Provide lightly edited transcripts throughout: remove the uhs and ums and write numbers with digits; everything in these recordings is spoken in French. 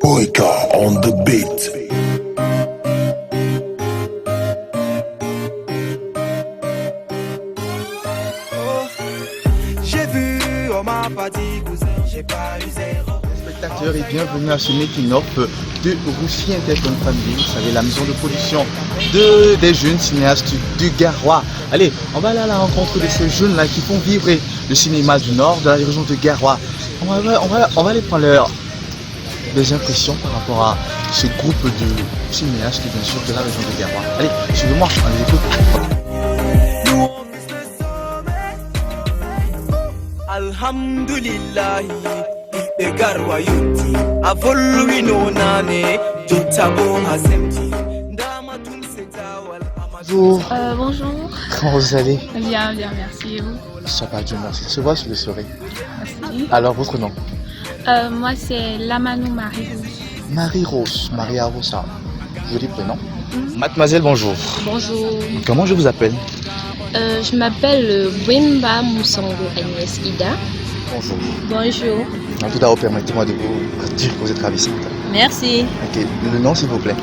Boyka on the beat. J'ai vu, on m'a pas dit cousin, j'ai pas eu zéro. Spectateurs et bienvenue à ce making-up de Roufi Entertainment Family, vous savez, la maison de production des jeunes cinéastes du Garoua. Allez, on va aller à la rencontre de ces jeunes-là qui font vibrer le cinéma du Nord, de la région de Garoua. On va aller prendre des impressions par rapport à ce groupe de cinéastes, bien sûr, de la région de Garoua. Allez, suivez-moi, on les écoute. Nous on vise le sommet. Alhamdulillahi, il est Garoua yuti. Avolui no nane, jutabo hasemti. Dama tum setawal. Bonjour, Bonjour. comment vous allez? Bien, merci. Et vous? Ça va, Dieu merci. Se voit sur le soleil. Merci. Alors, votre nom? Moi, c'est Lamanou Marie-Rose. Marie-Rose, Maria Rosa. Joli prénom. Mademoiselle, bonjour. Bonjour. Comment je vous appelle? Je m'appelle Wimba Moussango Agnès Ida. Bonjour. Bonjour. En tout d'abord, permettez-moi de vous dire que vous êtes ravissante. Merci. Ok, le nom s'il vous plaît.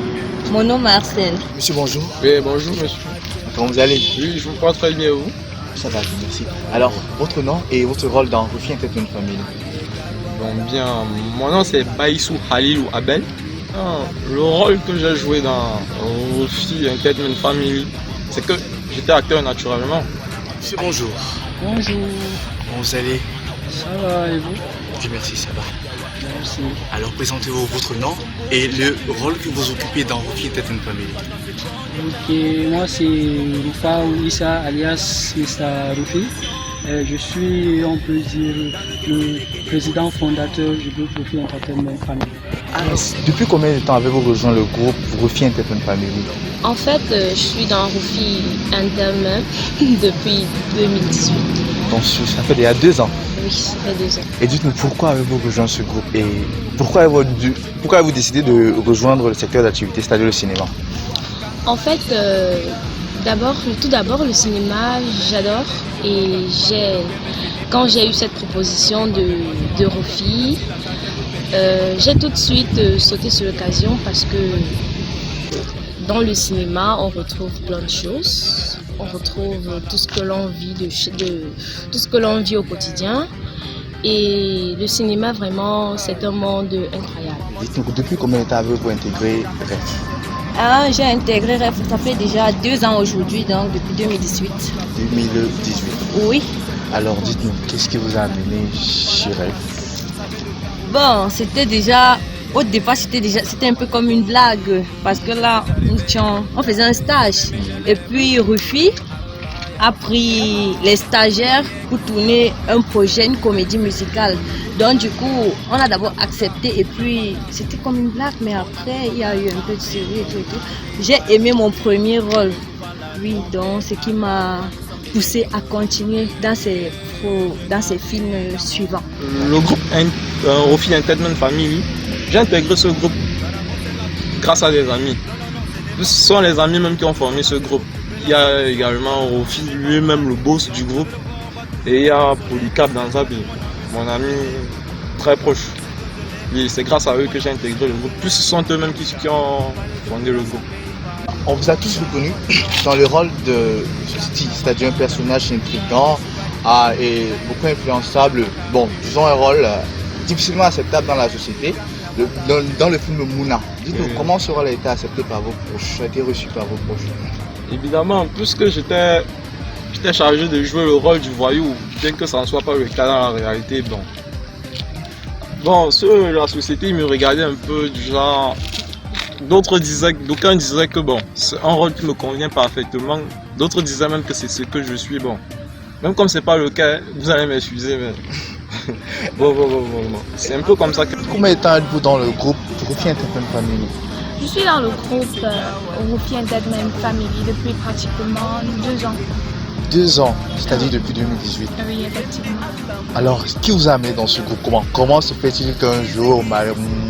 Mon nom Marcel. Monsieur, bonjour. Oui, bonjour monsieur. Comment vous allez? Oui, je vous crois très bien, vous. Ça va, merci. Alors, votre nom et votre rôle dans Roufi Entertainment Family? Donc bien, mon nom c'est Baïsou Halilou Abel. Le rôle que j'ai joué dans Roufi Entertainment Family, c'est que j'étais acteur naturellement. Monsieur, bonjour. Bonjour, Comment vous allez? ça va et vous? Dieu merci, ça va. Merci. Alors, présentez-vous votre nom et le rôle que vous occupez dans Roufi Entertainment Family. Ok, moi c'est Rufa ou Issa alias Mr. Rufi. Je suis, on peut dire, le président fondateur du groupe Roufi Entertainment Family. Alors, depuis combien de temps avez-vous rejoint le groupe Roufi Entertainment Family? En fait, je suis dans Roufi Entertainment depuis 2018. Donc, ça fait déjà 2 ans. Oui, ça fait 2 ans. Et dites-nous, pourquoi avez-vous rejoint ce groupe et pourquoi avez-vous décidé de rejoindre le secteur d'activité, c'est-à-dire le cinéma? En fait, tout d'abord, le cinéma, j'adore. Et quand j'ai eu cette proposition de Roufi, j'ai tout de suite sauté sur l'occasion parce que dans le cinéma, on retrouve plein de choses. On retrouve tout ce que l'on vit, tout ce que l'on vit au quotidien. Et le cinéma, vraiment, c'est un monde incroyable. Dites-nous, depuis combien de temps avez-vous intégré REF? J'ai intégré REF, ça fait déjà 2 ans aujourd'hui, donc depuis 2018. 2018. Oui. Alors dites-nous, qu'est-ce qui vous a amené chez REF? Bon, au départ, c'était un peu comme une blague, parce que là, on faisait un stage. Et puis Roufi a pris les stagiaires pour tourner un projet, une comédie musicale. Donc du coup, on a d'abord accepté et puis c'était comme une blague, mais après il y a eu un peu de sérieux et tout et tout. J'ai aimé mon premier rôle, oui, donc ce qui m'a poussé à continuer dans ces films suivants. Le groupe Roufi Entertainment Family, j'ai intégré ce groupe grâce à des amis. Ce sont les amis même qui ont formé ce groupe. Il y a également Roufi lui-même, le boss du groupe, et il y a Polycap Danzabi, mon ami très proche. Et c'est grâce à eux que j'ai intégré le groupe. Plus ce sont eux-mêmes qui ont fondé le groupe. On vous a tous reconnu dans le rôle de Steve, c'est-à-dire un personnage intriguant et beaucoup influençable. Bon, disons un rôle difficilement acceptable dans la société. Dans le film Mouna, dites-nous comment ce rôle a été accepté par vos proches, a été reçu par vos proches? Évidemment, puisque j'étais chargé de jouer le rôle du voyou, bien que ça ne soit pas le cas dans la réalité, la société me regardait un peu du genre. D'aucuns disaient que c'est un rôle qui me convient parfaitement. D'autres disaient même que c'est ce que je suis. Même comme c'est pas le cas, vous allez m'excuser, mais c'est un peu comme ça que. Combien de temps êtes-vous dans le groupe Roufi Entertainment Family? Je suis dans le groupe Roufi Entertainment Family depuis pratiquement 2 ans. 2 ans, c'est-à-dire depuis 2018. Oui, effectivement. Alors, qui vous a amené dans ce groupe? Comment se fait-il qu'un jour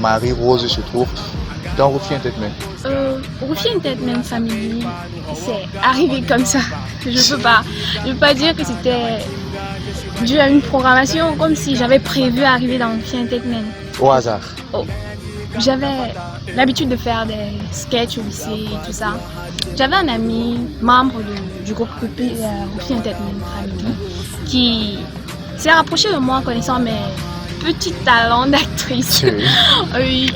Marie-Rose se trouve dans Roufi Entertainment? Roufi Entertainment Family, c'est arrivé comme ça. Je peux pas dire que c'était dû à une programmation, comme si j'avais prévu arriver dans Roufi Entertainment. Au hasard? Oh. j'avais l'habitude de faire des sketchs au lycée et tout ça. J'avais un ami, membre du groupe Rufi Entertainment Family, qui s'est rapproché de moi en connaissant mes petits talents d'actrice. Oui.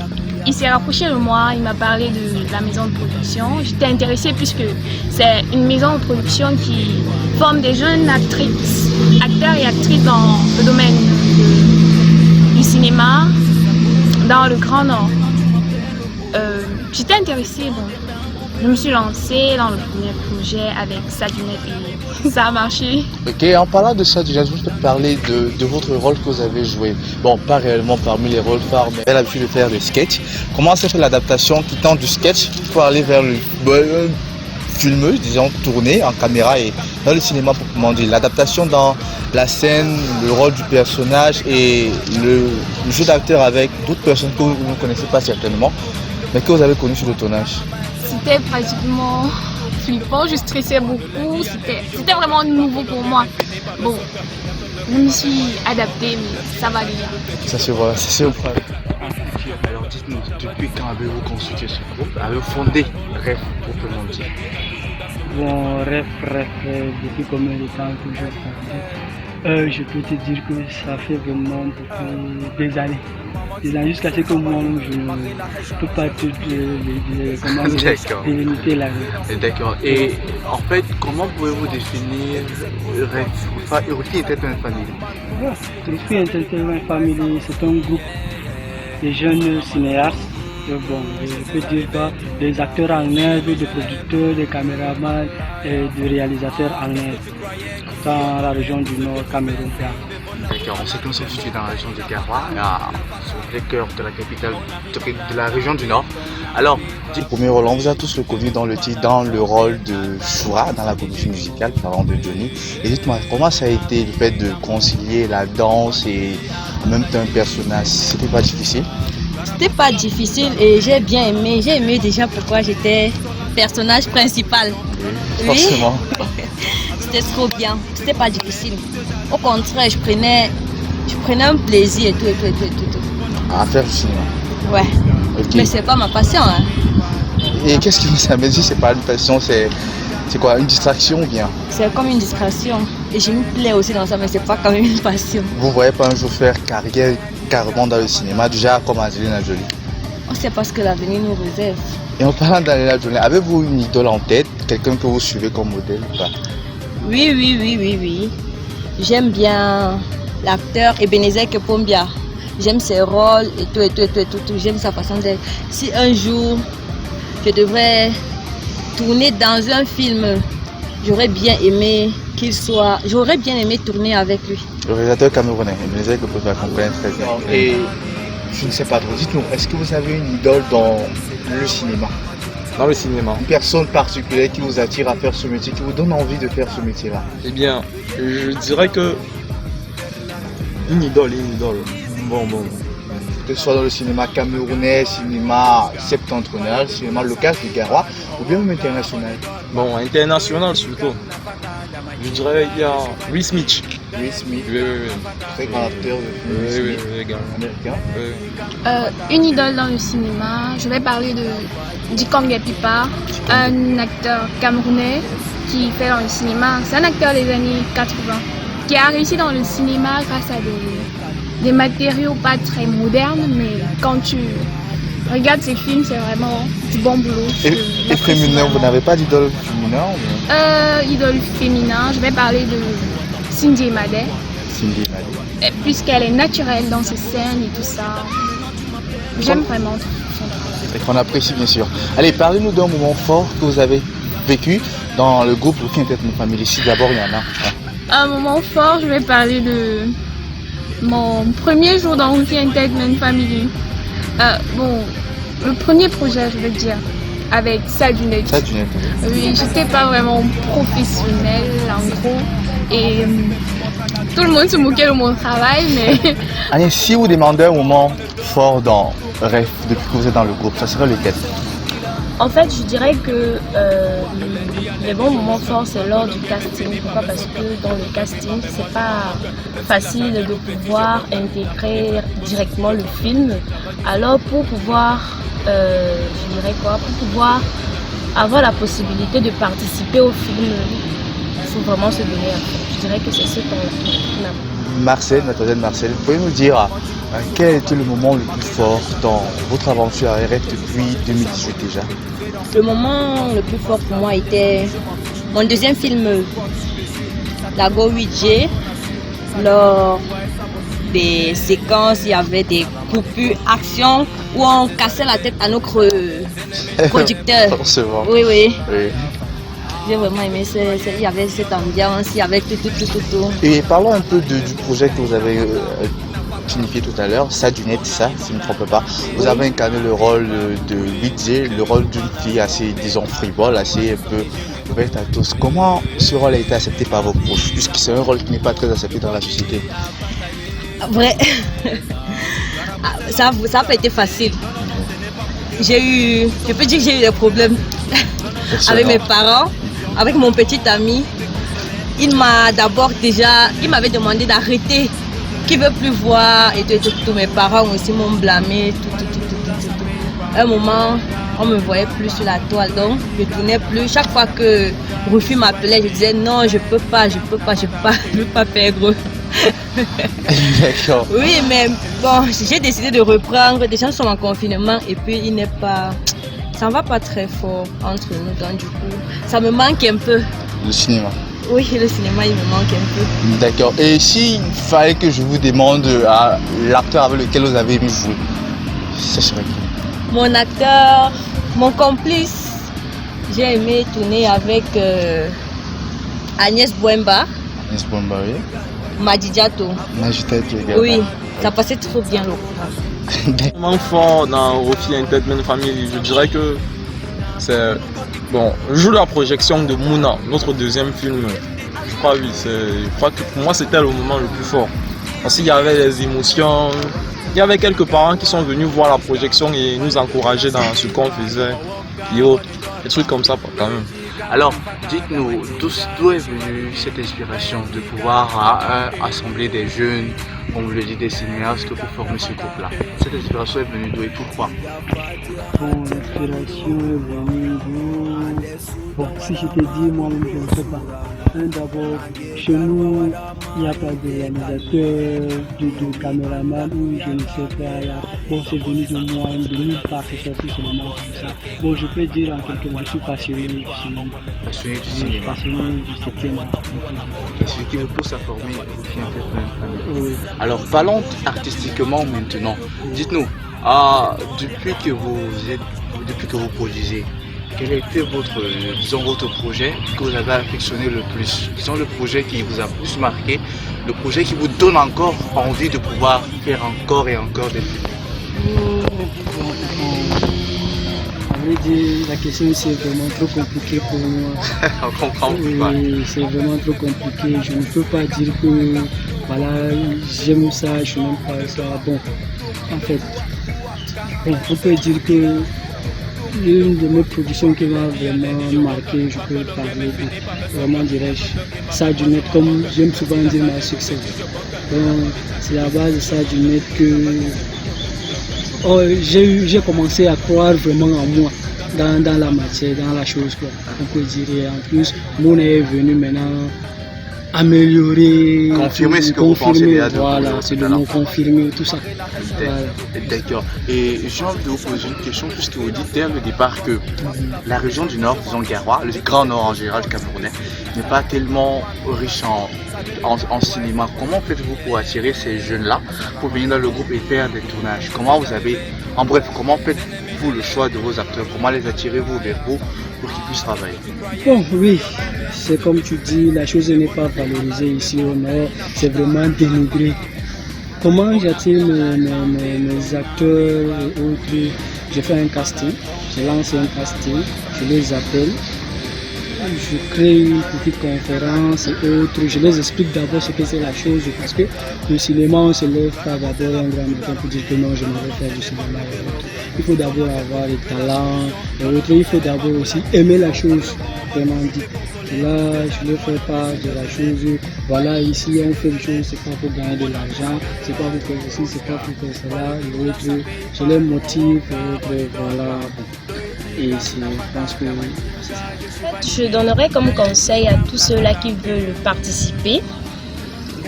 Il s'est rapproché de moi, il m'a parlé de la maison de production. J'étais intéressée puisque c'est une maison de production qui forme des jeunes actrices, acteurs et actrices dans le domaine du cinéma dans le Grand Nord. J'étais intéressée, bon, je me suis lancée dans le premier projet avec Sadunette et ça a marché. Ok, en parlant de ça, déjà, je vais te parler de votre rôle que vous avez joué. Bon, pas réellement parmi les rôles phares, mais vous avez l'habitude de faire des sketchs. Comment s'est fait l'adaptation quittant du sketch pour aller vers le filmeuse, disons, tournée en caméra et dans le cinéma proprement dit. L'adaptation dans la scène, le rôle du personnage et le jeu d'acteur avec d'autres personnes que vous ne connaissez pas certainement, mais que vous avez connues sur le tournage. C'était pratiquement flippant, je stressais beaucoup, c'était vraiment nouveau pour moi. Bon, je me suis adaptée, mais ça va aller. Ça se voit, ça se voit. Alors dites-nous, depuis quand avez-vous constitué ce groupe? Avez-vous fondé Rêve proprement dit? Bon, Rêve, depuis combien de temps que je fais? Je peux te dire que ça fait vraiment beaucoup des années. Jusqu'à ce que moi-même je ne peux pas te délimiter la vie. D'accord. Et en fait, comment pouvez-vous définir Rufi Entertainment Family? Rufi Entertainment Family, c'est un groupe de jeunes cinéastes. Bon, je peux dire pas des acteurs en herbe, des producteurs, des caméramans et des réalisateurs en herbe dans la région du Nord, Cameroun. D'accord, on sait qu'on se situe dans la région de Garoua, sur le cœur de la capitale de la région du Nord. Alors, le premier rôle, on vous a tous reconnu dans le titre, dans le rôle de Choura, dans la comédie musicale, parlant de Johnny. Et dites-moi, comment ça a été le fait de concilier la danse et en même temps un personnage? C'était pas difficile? C'était pas difficile et j'ai bien aimé. J'ai aimé déjà pourquoi j'étais personnage principal. Oui, forcément. C'était trop bien. C'était pas difficile. Au contraire, je prenais un plaisir et tout. À faire du cinéma? Ouais. Okay. Mais c'est pas ma passion. Hein. Et qu'est-ce qui vous amène si c'est pas une passion? C'est quoi, une distraction ou bien? C'est comme une distraction. Et je me plais aussi dans ça, mais c'est pas quand même une passion. Vous voyez pas un jour faire carrière carrément dans le cinéma, déjà comme Angelina Jolie? On sait pas ce que l'avenir nous réserve. Et en parlant d'Angelina Jolie, avez-vous une idole en tête? Quelqu'un que vous suivez comme modèle ou pas? Oui. J'aime bien l'acteur Ebenezer Kepombia. J'aime ses rôles et tout. J'aime sa façon d'être. Si un jour je devrais tourner dans un film, j'aurais bien aimé tourner avec lui. Le réalisateur camerounais, Ebenezer Kepombia, qu'on connaît très bien. Et je ne sais pas trop, dites-nous, est-ce que vous avez une idole dans le cinéma? Dans le cinéma. Une personne particulière qui vous attire à faire ce métier, qui vous donne envie de faire ce métier-là? Eh bien, je dirais que une idole. Bon. Que ce soit dans le cinéma camerounais, cinéma septentrional, cinéma local du Garoua, ou bien même international? Bon, international surtout. Je dirais qu'il y a Will Smith. Will Smith, Oui. très grand acteur de film américain. Une idole dans le cinéma, je vais parler de Dikong Pipa, un acteur camerounais qui fait dans le cinéma. C'est un acteur des années 80 qui a réussi dans le cinéma grâce à des matériaux pas très modernes, mais quand tu regardes ses films, c'est vraiment du bon boulot. Et féminin, vous n'avez pas d'idole féminin? Idole féminin, je vais parler de Cindy Madé. Puisqu'elle est naturelle dans ses scènes et tout ça. J'aime vraiment son travail. Et qu'on apprécie bien sûr. Allez, parlez-nous d'un moment fort que vous avez vécu dans le groupe Rufi Entertainment Family. Si d'abord il y en a. Un moment fort, je vais parler de mon premier jour dans Rufi Entertainment Family. Le premier projet, je veux dire, avec Sadunette. Oui, j'étais pas vraiment professionnelle en gros. Et tout le monde se moquait de mon travail, mais... Allez, si vous demandez un moment fort dans Rêve depuis que vous êtes dans le groupe, ça serait lequel? En fait, je dirais que les bons moments forts, c'est lors du casting. Pourquoi? Parce que dans le casting, c'est pas facile de pouvoir intégrer directement le film. Alors pour pouvoir, je dirais quoi, pour pouvoir avoir la possibilité de participer au film, il faut vraiment se donner à fond. Je dirais que c'est ce temps-là. Marcel, mademoiselle Marcel, vous pouvez nous dire quel était le moment le plus fort dans votre aventure à RF depuis 2018 déjà? Le moment le plus fort pour moi était mon deuxième film, Lago 8G. Lors des séquences, il y avait des coupures action où on cassait la tête à notre producteur. Forcément. Oui, oui. Oui. J'ai vraiment aimé, il y avait cette ambiance, il y avait tout. Et parlons un peu du projet que vous avez signifié tout à l'heure, Sadunette, ça, si je ne me trompe pas. Vous avez incarné le rôle de 8G, le rôle d'une fille assez, disons, frivole, assez un peu ouverte à tous. Comment ce rôle a été accepté par vos proches, puisque c'est un rôle qui n'est pas très accepté dans la société? Vrai, ça n'a pas été facile. Je peux dire que j'ai eu des problèmes avec mes parents, avec mon petit ami. Il m'avait demandé d'arrêter, qu'il ne veut plus voir et tout. Mes parents aussi m'ont blâmé, tout. À un moment, on ne me voyait plus sur la toile, donc je ne tournais plus. Chaque fois que Rufi m'appelait, je disais non, je peux pas perdre. D'accord. Oui, mais bon, j'ai décidé de reprendre. Des gens sont en confinement et puis ça ne va pas très fort entre nous, donc du coup, ça me manque un peu. Le cinéma. Oui, le cinéma, il me manque un peu. D'accord. Et s'il fallait que je vous demande à l'acteur avec lequel vous avez aimé jouer, ce serait qui? Mon acteur, mon complice, j'ai aimé tourner avec Agnès Bouemba. Agnès Bouemba, oui. Madidjato. Madidjato également. Oui, ça passait trop bien le coup. Vraiment fort dans Rofi Entertainment Family, je dirais que c'est bon. Je joue la projection de Mouna, notre deuxième film. Je crois que pour moi c'était le moment le plus fort. Parce qu'il y avait les émotions, il y avait quelques parents qui sont venus voir la projection et nous encourager dans ce qu'on faisait et autres, des trucs comme ça quand même. Alors, dites-nous, d'où est venue cette inspiration de pouvoir assembler des jeunes, comme vous le dites, des cinéastes pour former ce groupe-là? Cette inspiration est venue d'où et pourquoi? Bon, l'inspiration est venue d'où? Bon, si je te dis, moi-même, je ne sais pas. D'abord, chez nous, il n'y a pas de réalisateur, de caméraman, ou je ne sais pas. Bon, c'est venu de moi, de nulle part, c'est sorti seulement comme ça. Bon, je peux dire en quelque sorte, je suis passionné du cinéma. Passionné du cinéma. Passionné du septième art. C'est ce qui vous pousse à former Rofi Entertainment Family. Oui. Alors, parlons artistiquement maintenant. Dites-nous, depuis que vous produisez, quel était votre projet que vous avez affectionné le plus? Disons le projet qui vous a plus marqué, le projet qui vous donne encore envie de pouvoir faire encore et encore des films. À vrai dire, la question c'est vraiment trop compliqué pour moi. On comprend pas. C'est vraiment trop compliqué. Je ne peux pas dire que voilà, j'aime ça, je n'aime pas ça. Bon, en fait, on peut dire que l'une de mes productions qui m'a vraiment marqué, je peux parler de, vraiment dirais-je, Sadunette, comme j'aime souvent dire ma succès. Donc c'est à base de Sadunette que j'ai commencé à croire vraiment en moi, dans la matière, dans la chose, quoi, on peut dire. Et en plus, mon est venu maintenant améliorer, confirmer ce que vous pensez déjà. Voilà, c'est le mot confirmer, tout ça. Voilà. D'accord. Et j'ai envie de vous poser une question, puisque vous dites dès le départ que la région du Nord, disons le Garoua, le Grand Nord en général, le Camerounais, n'est pas tellement riche en cinéma. Comment faites-vous pour attirer ces jeunes-là pour venir dans le groupe et faire des tournages? Comment faites-vous le choix de vos acteurs? Comment les attirez-vous vers vous pour qu'ils puissent travailler? Bon, oui, c'est comme tu dis, la chose n'est pas valorisée ici au Nord, c'est vraiment dénigré. Comment j'attire mes acteurs et autres? Je fais un casting, je lance un casting, je les appelle, je crée une petite conférence et autres, je les explique d'abord ce que c'est la chose, parce que le cinéma, on se lève pas d'abord un grand matin pour dire que non, je m'en vais faire du cinéma et autres. Il faut d'abord avoir les talents et autres, il faut d'abord aussi aimer la chose, vraiment dit. Là, je leur fais part de la chose. Voilà, ici, on fait des choses, c'est pas pour gagner de l'argent, c'est pas pour faire ceci, c'est pas pour faire cela, et autres. Je les motive, et autres, voilà. Et je pense que c'est ça. Je donnerais comme conseil à tous ceux-là qui veulent participer.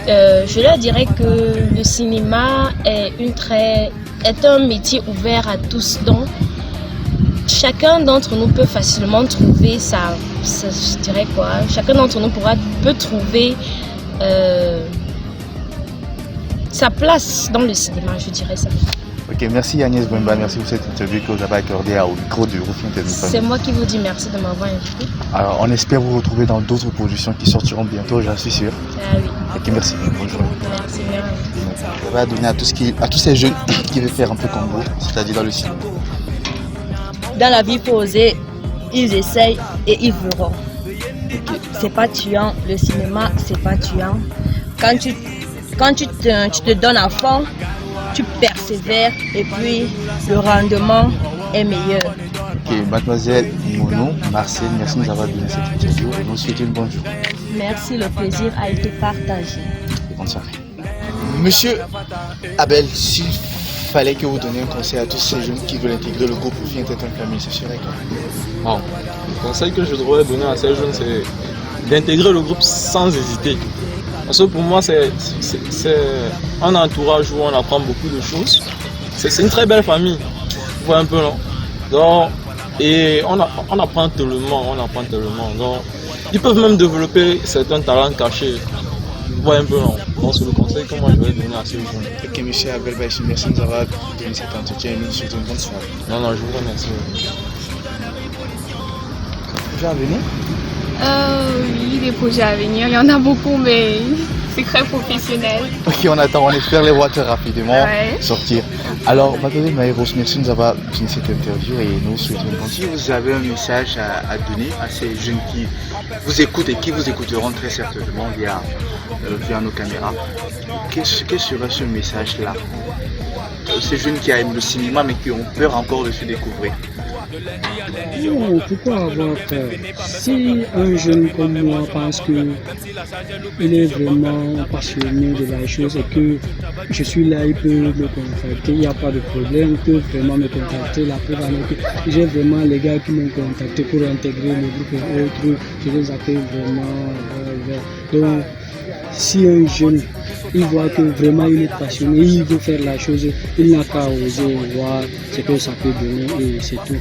Je leur dirais que le cinéma est un métier ouvert à tous. Donc, chacun d'entre nous peut facilement trouver je dirais quoi, chacun d'entre nous peut trouver sa place dans le cinéma, je dirais ça. Ok, merci Agnès Bouemba, merci pour cette interview que vous avez accordée au micro du Rofi Internet Family. C'est moi qui vous dis merci de m'avoir invité. Alors, on espère vous retrouver dans d'autres productions qui sortiront bientôt, j'en suis sûr. Ah oui. Ok, merci. Bonjour. Merci, merci. On va donner à tous ces jeunes qui veulent faire un peu comme vous, c'est-à-dire dans le cinéma. Dans la vie posée, ils essayent et ils verront. C'est pas tuant, le cinéma c'est pas tuant. Quand tu te donnes à fond, tu persévères et puis le rendement est meilleur. Ok, mademoiselle Mono, Marcel, merci de nous avoir donné cette interview et nous souhaitons une bonne journée. Merci, le plaisir a été partagé. Et bonne soirée. Monsieur Abel, s'il fallait que vous donniez un conseil à tous ces jeunes qui veulent intégrer le groupe Rofi Internet Family, ce serait quoi? Bon, le conseil que je devrais donner à ces jeunes, c'est d'intégrer le groupe sans hésiter. Parce que pour moi, c'est un entourage où on apprend beaucoup de choses. C'est une très belle famille. Vous voyez un peu, non? Donc, et on apprend tellement, Donc, ils peuvent même développer certains talents cachés. Vous voyez un peu, non? Donc, c'est le conseil que moi je vais donner à ces jeunes. Ok, monsieur Abel Baïchi, merci de nous avoir donné cet entretien et nous souhaitons une bonne soirée. Non, je vous remercie. Projet à venir? Oui, des projets à venir, il y en a beaucoup, mais c'est très professionnel. Ok, on espère les voir très rapidement sortir. Alors, mademoiselle Maïros, merci de nous avoir donné cette interview et nous souhaitons une bonne soirée. Si vous avez un message à donner à ces jeunes qui vous écoutent et qui vous écouteront très certainement via nos caméras, quel serait ce message-là? Ces jeunes qui aiment le cinéma mais qui ont peur encore de se découvrir. Non, pourquoi avoir peur? Si un jeune comme moi pense qu'il est vraiment passionné de la chose et que je suis là, il peut me contacter, il n'y a pas de problème, il peut vraiment me contacter. La preuve en est que j'ai vraiment les gars qui m'ont contacté pour intégrer le groupe et autres, je les accueille vraiment. Donc, si un jeune il voit que vraiment il est passionné, il veut faire la chose, il n'a qu'à oser voir ce que ça peut donner et c'est tout.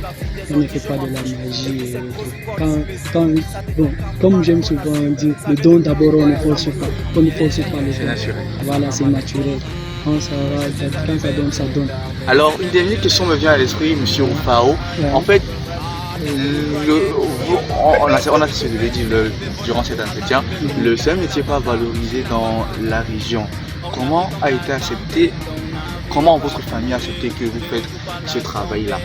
On ne fait pas de la magie et autres. Comme j'aime souvent dire, le don d'abord on ne force pas, le don. C'est naturel. Voilà, c'est naturel. Quand ça donne, ça donne. Alors, une dernière question me vient à l'esprit, monsieur Rufao. Ouais. En fait, on a cessé de le dire durant cet entretien, le seul métier pas valorisé dans la région. Comment a été accepté, comment votre famille a accepté que vous faites ce travail-là?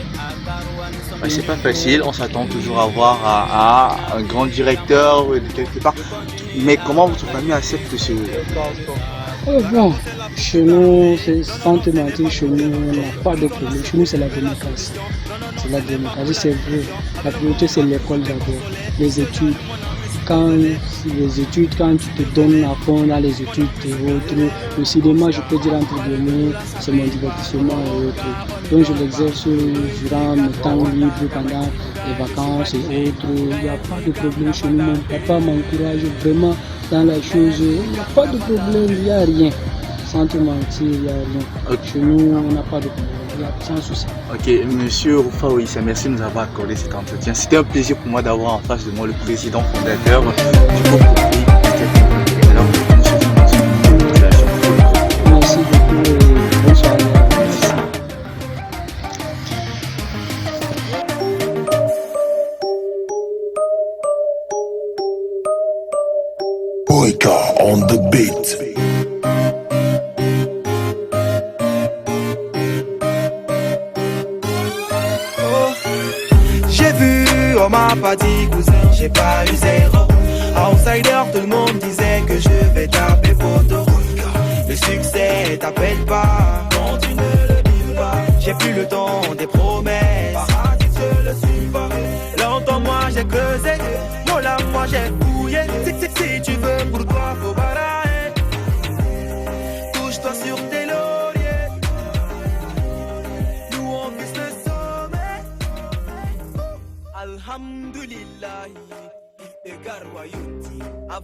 C'est pas facile, on s'attend toujours à voir un grand directeur de quelque part, mais comment votre famille accepte ce... Bon, chez nous, sans te mentir, chez nous, on n'a pas de problème. Chez nous, c'est la démocratie. C'est la démocratie, c'est vrai. La priorité, c'est l'école d'abord. Les études. Quand tu te donnes à fond dans les études et autres, le cinéma, je peux dire entre guillemets, c'est mon divertissement et autres. Donc, je l'exerce durant mes temps libres, pendant les vacances et autres. Il n'y a pas de problème chez nous. Mon papa m'encourage vraiment dans la chose. Il n'y a pas de problème, il n'y a rien. Sans te mentir, il n'y a rien. Chez nous, on n'a pas de problème. Sans souci. Ok, monsieur Rufao Issa, merci de nous avoir accordé cet entretien. C'était un plaisir pour moi d'avoir en face de moi le président fondateur du groupe Rofi. Merci beaucoup et bonne soirée. Boyka on the beat. On m'a pas dit cousin, j'ai pas eu zéro. Outsider, tout le monde disait que je vais taper photo. Le succès t'appelle pas quand tu ne le dis pas. J'ai plus le temps des promesses, paradis je le suis pas. Longtemps moi j'ai creusé, non là moi j'ai Si tu veux pour toi, faut barailler. Touche-toi sur tes lauriers. Nous on vise le sommet. Alhamdulillah, Egarwa Yuti, a